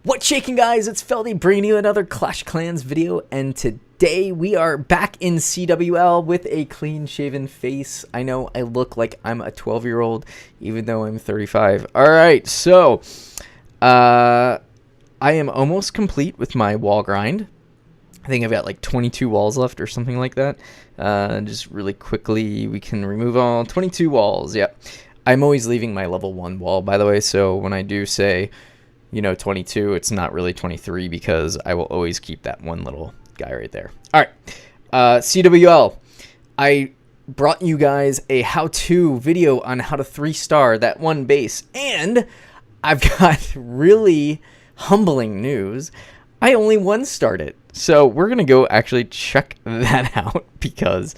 What's shaking, guys? It's Feldy bringing you another Clash Clans video, and today we are back in CWL with a clean-shaven face. I know I look like I'm a 12-year-old, even though I'm 35. Alright, so I am almost complete with my wall grind. I think I've got like 22 walls left or something like that. Just really quickly, we can remove all 22 walls. Yep. I'm always leaving my level 1 wall, by the way, so when I do say 22, it's not really 23 because I will always keep that one little guy right there. All right, CWL, I brought you guys a how-to video on how to 3-star that one base, and I've got really humbling news. I only 1-starred it, so we're gonna go actually check that out because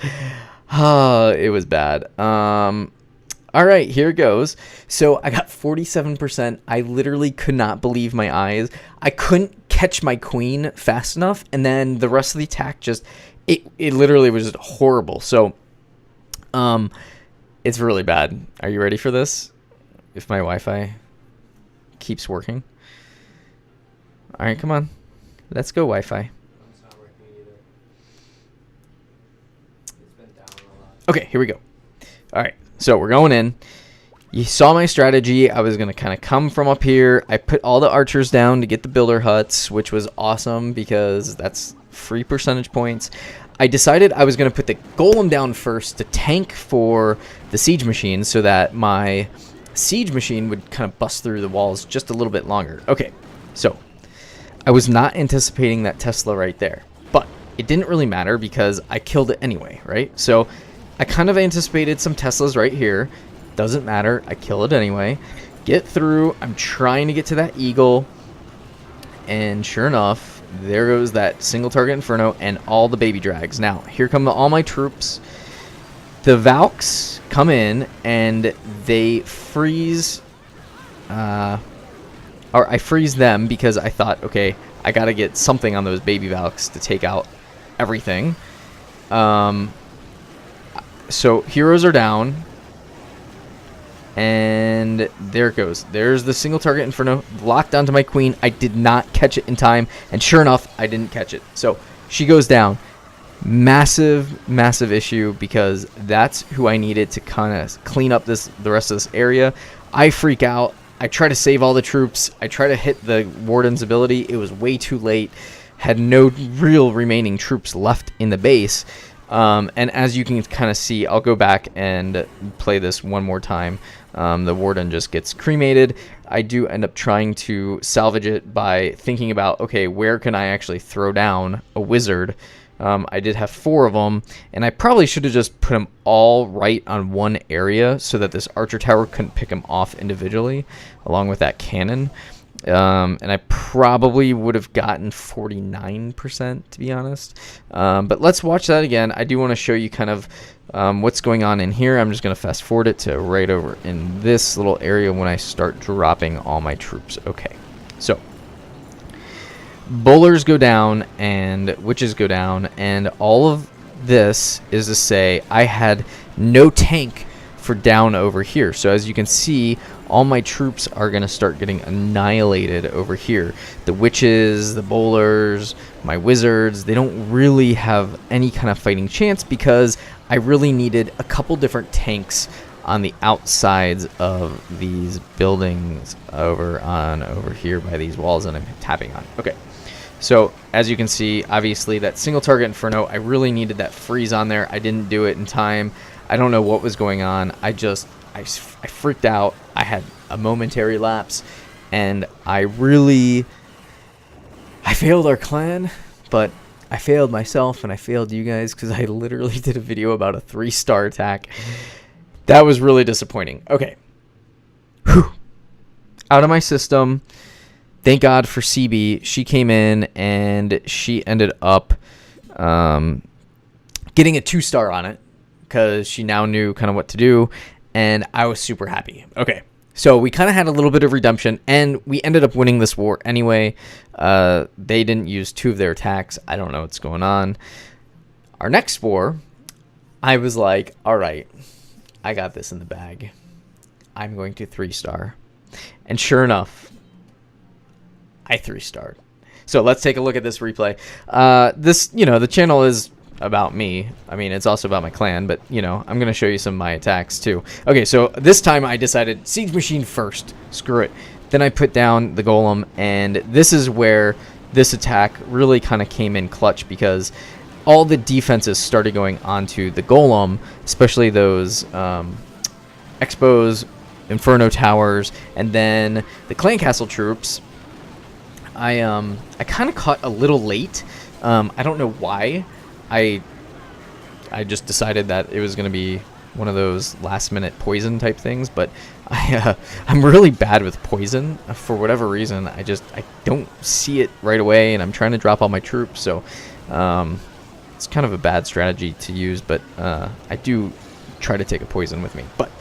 it was bad. All right, here it goes. So I got 47%. I literally could not believe my eyes. I couldn't catch my queen fast enough, and then the rest of the attack just, it literally was just horrible. So, it's really bad. Are you ready for this? If my Wi-Fi keeps working. All right, come on. Let's go, Wi-Fi. It's not working either. It's been down a lot. Okay, here we go. All right. So we're going in. You saw my strategy. I was going to kind of come from up here. I put all the archers down to get the builder huts, which was awesome because that's free percentage points. I decided I was going to put the golem down first to tank for the siege machine so that my siege machine would kind of bust through the walls just a little bit longer. Okay, so I was not anticipating that Tesla right there, but it didn't really matter because I killed it anyway, right? So I kind of anticipated some Teslas right here. Doesn't matter. I kill it anyway. Get through. I'm trying to get to that eagle. And sure enough, there goes that single target inferno and all the baby drags. Now, here come all my troops. The Valks come in and they freeze. Or I freeze them because I thought, okay, I got to get something on those baby Valks to take out everything. So heroes are down, and there it goes. There's the single target inferno locked onto my queen. I did not catch it in time, and sure enough, I didn't catch it. So she goes down. Massive issue because that's who I needed to kind of clean up the rest of this area. I freak out. I try to save all the troops. I try to hit the warden's ability. It was way too late. Had no real remaining troops left in the base. And as you can kind of see, I'll go back and play this one more time. The warden just gets cremated. I do end up trying to salvage it by thinking about, okay, where can I actually throw down a wizard? I did have 4 of them, and I probably should have just put them all right on one area so that this archer tower couldn't pick them off individually, along with that cannon. And I probably would have gotten 49%, to be honest. But let's watch that again. I do want to show you kind of what's going on in here. I'm just going to fast forward it to right over in this little area when I start dropping all my troops. Okay, so bowlers go down and witches go down, and all of this is to say I had no tank for down over here. So as you can see, all my troops are going to start getting annihilated over here. The witches, the bowlers, my wizards, they don't really have any kind of fighting chance because I really needed a couple different tanks on the outsides of these buildings over here by these walls that I'm tapping on. Okay, so as you can see, obviously that single target inferno, I really needed that freeze on there. I didn't do it in time. I don't know what was going on. I freaked out. I had a momentary lapse, and I failed our clan, but I failed myself, and I failed you guys because I literally did a video about a 3-star attack. That was really disappointing. Okay. Whew. Out of my system. Thank God for CB. She came in, and she ended up getting a 2-star on it because she now knew kind of what to do, and I was super happy. Okay, so we kind of had a little bit of redemption, and we ended up winning this war anyway. They didn't use 2 of their attacks. I don't know what's going on. Our next war, I was like, all right, I got this in the bag. I'm going to 3-star. And sure enough, I 3-starred. So let's take a look at this replay. The channel is about me. I mean, it's also about my clan, but, I'm going to show you some of my attacks, too. Okay, so this time I decided Siege Machine first. Screw it. Then I put down the Golem, and this is where this attack really kind of came in clutch, because all the defenses started going onto the Golem, especially those Expos, Inferno Towers, and then the Clan Castle troops. I kind of caught a little late. I don't know why. I just decided that it was going to be one of those last-minute poison type things, but I'm really bad with poison for whatever reason. I don't see it right away, and I'm trying to drop all my troops, so it's kind of a bad strategy to use, but I do try to take a poison with me. But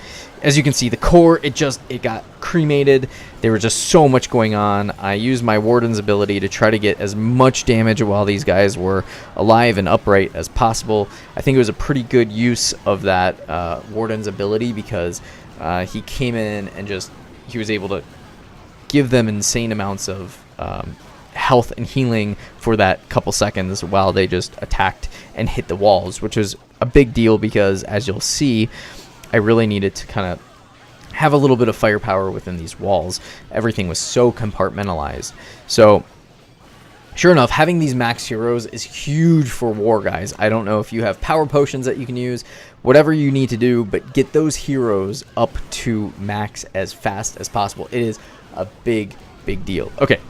as you can see, the core, it got cremated. There was just so much going on. I used my Warden's ability to try to get as much damage while these guys were alive and upright as possible. I think it was a pretty good use of that Warden's ability, because he came in and he was able to give them insane amounts of health and healing for that couple seconds while they just attacked and hit the walls, which was a big deal, because as you'll see, I really needed to kind of have a little bit of firepower within these walls. Everything was so compartmentalized. So sure enough, having these max heroes is huge for war, guys. I don't know if you have power potions that you can use, whatever you need to do, but get those heroes up to max as fast as possible. It is a big deal. Okay,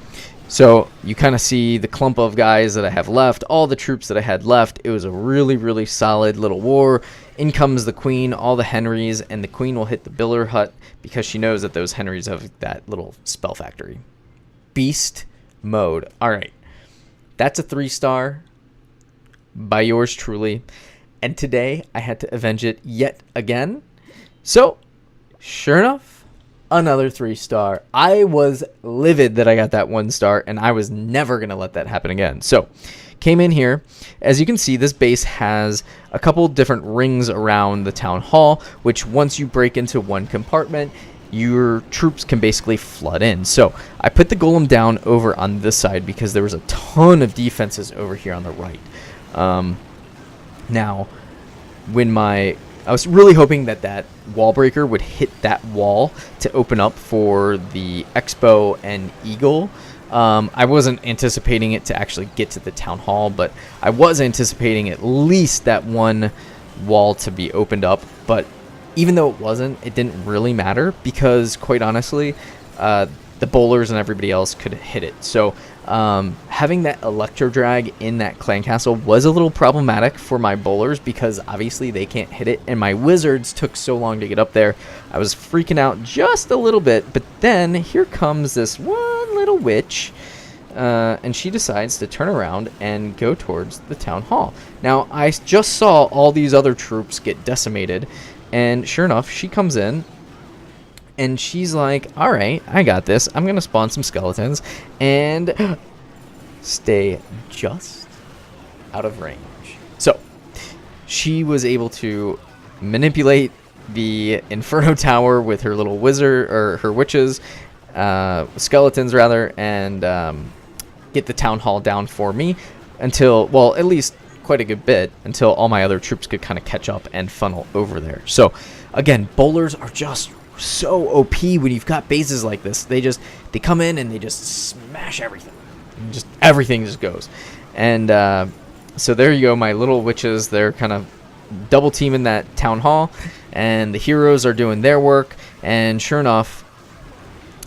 so you kind of see the clump of guys that I have left, all the troops that I had left. It was a really solid little war. In comes the queen, all the Henrys, and the queen will hit the Biller Hut because she knows that those Henrys have that little spell factory. Beast mode. All right, that's a 3-star by yours truly, and today I had to avenge it yet again. So sure enough, another 3-star. I was livid that I got that 1-star, and I was never gonna let that happen again. So came in here. As you can see, this base has a couple different rings around the town hall, which once you break into one compartment, your troops can basically flood in. So I put the golem down over on this side because there was a ton of defenses over here on the right. Now, I was really hoping that wall breaker would hit that wall to open up for the Expo and Eagle. I wasn't anticipating it to actually get to the town hall, but I was anticipating at least that one wall to be opened up. But even though it wasn't, it didn't really matter, because quite honestly, the bowlers and everybody else could hit it. So having that electro drag in that clan castle was a little problematic for my bowlers, because obviously they can't hit it, and my wizards took so long to get up there. I was freaking out just a little bit, but then here comes this one little witch, and she decides to turn around and go towards the town hall. Now, I just saw all these other troops get decimated, and sure enough, she comes in, and she's like, all right, I got this. I'm going to spawn some skeletons and stay just out of range. So she was able to manipulate the Inferno Tower with her little wizard, or her witches, skeletons rather, and get the town hall down for me until, well, at least quite a good bit, until all my other troops could kind of catch up and funnel over there. So again, bowlers are just so OP when you've got bases like this. They come in and they just smash everything. Everything just goes. And so there you go, my little witches. They're kind of double teaming that town hall, and the heroes are doing their work. And sure enough,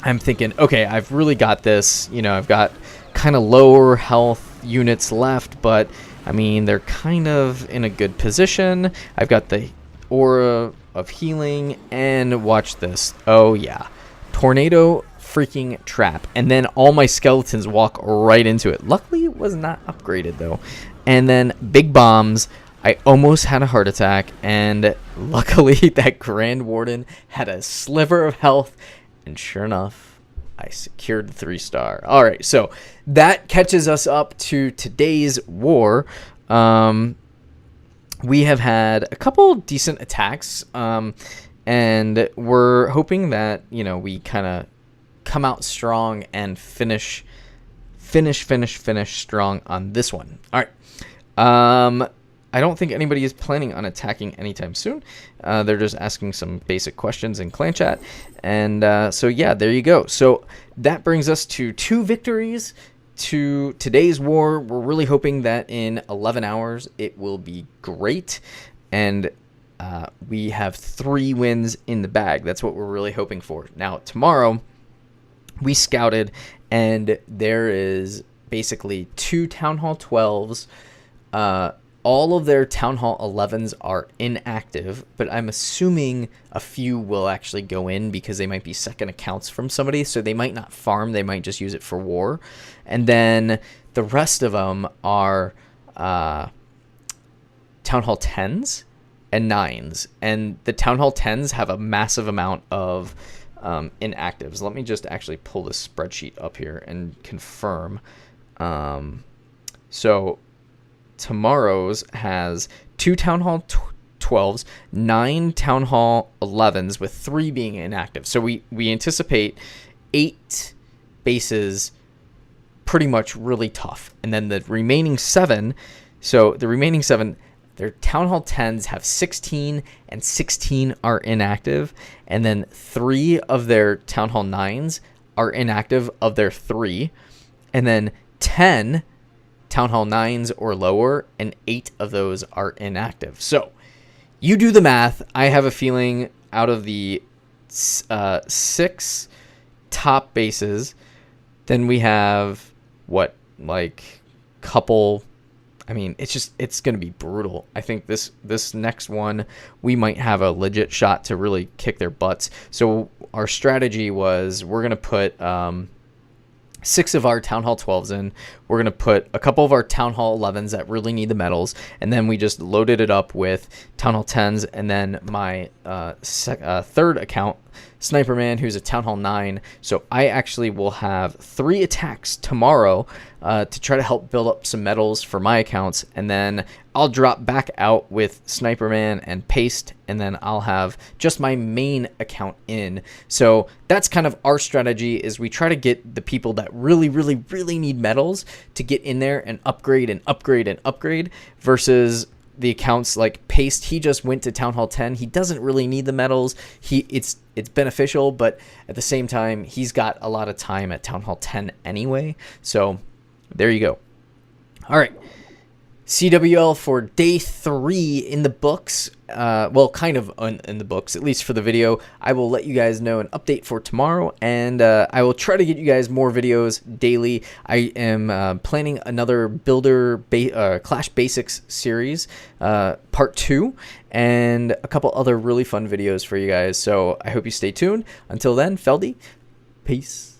I'm thinking, okay, I've really got this. I've got kind of lower health units left, but I mean, they're kind of in a good position. I've got the aura of healing, and watch this. Oh yeah, tornado freaking trap, and then all my skeletons walk right into it. Luckily it was not upgraded though. And then big bombs. I almost had a heart attack, and luckily that Grand Warden had a sliver of health, and sure enough, I secured the 3-star. All right, so that catches us up to today's war. We have had a couple decent attacks, and we're hoping that we kind of come out strong and finish finish strong on this one. All right. I don't think anybody is planning on attacking anytime soon. They're just asking some basic questions in clan chat. And so, yeah, there you go. So that brings us to 2 victories to today's war. We're really hoping that in 11 hours it will be great. And we have 3 wins in the bag. That's what we're really hoping for. Now, tomorrow we scouted, and there is basically 2 Town Hall 12s. All of their Town Hall 11s are inactive, but I'm assuming a few will actually go in because they might be second accounts from somebody, so they might not farm, they might just use it for war. And then the rest of them are Town Hall 10s and 9s, and the Town Hall 10s have a massive amount of inactives. Let me just actually pull this spreadsheet up here and confirm. So tomorrow's has 2 Town Hall 12s, 9 Town Hall 11s, with 3 being inactive. So we anticipate 8 bases pretty much really tough. And then the remaining 7, their Town Hall 10s have 16, and 16 are inactive. And then 3 of their Town Hall 9s are inactive of their 3. And then 10 Town Hall 9s or lower, and 8 of those are inactive. So you do the math. I have a feeling out of the 6 top bases, then we have couple. I mean, it's going to be brutal. I think this next one, we might have a legit shot to really kick their butts. So our strategy was we're going to put 6 of our Town Hall 12s in. We're going to put a couple of our Town Hall 11s that really need the medals, and then we just loaded it up with Town Hall 10s, and then my third account, Sniper Man, who's a Town Hall 9. So I actually will have 3 attacks tomorrow to try to help build up some medals for my accounts, and then I'll drop back out with Sniper Man and Paste, and then I'll have just my main account in. So that's kind of our strategy, is we try to get the people that really need medals to get in there and upgrade and upgrade and upgrade, versus the accounts like Paste. He just went to Town Hall 10. He doesn't really need the medals. It's beneficial, but at the same time, he's got a lot of time at Town Hall 10 anyway. So there you go. All right. CWL for day 3 in the books. Well, kind of in the books, at least for the video. I will let you guys know an update for tomorrow, and I will try to get you guys more videos daily. I am planning another Builder Clash Basics series, part 2, and a couple other really fun videos for you guys. So I hope you stay tuned. Until then, Feldy, peace.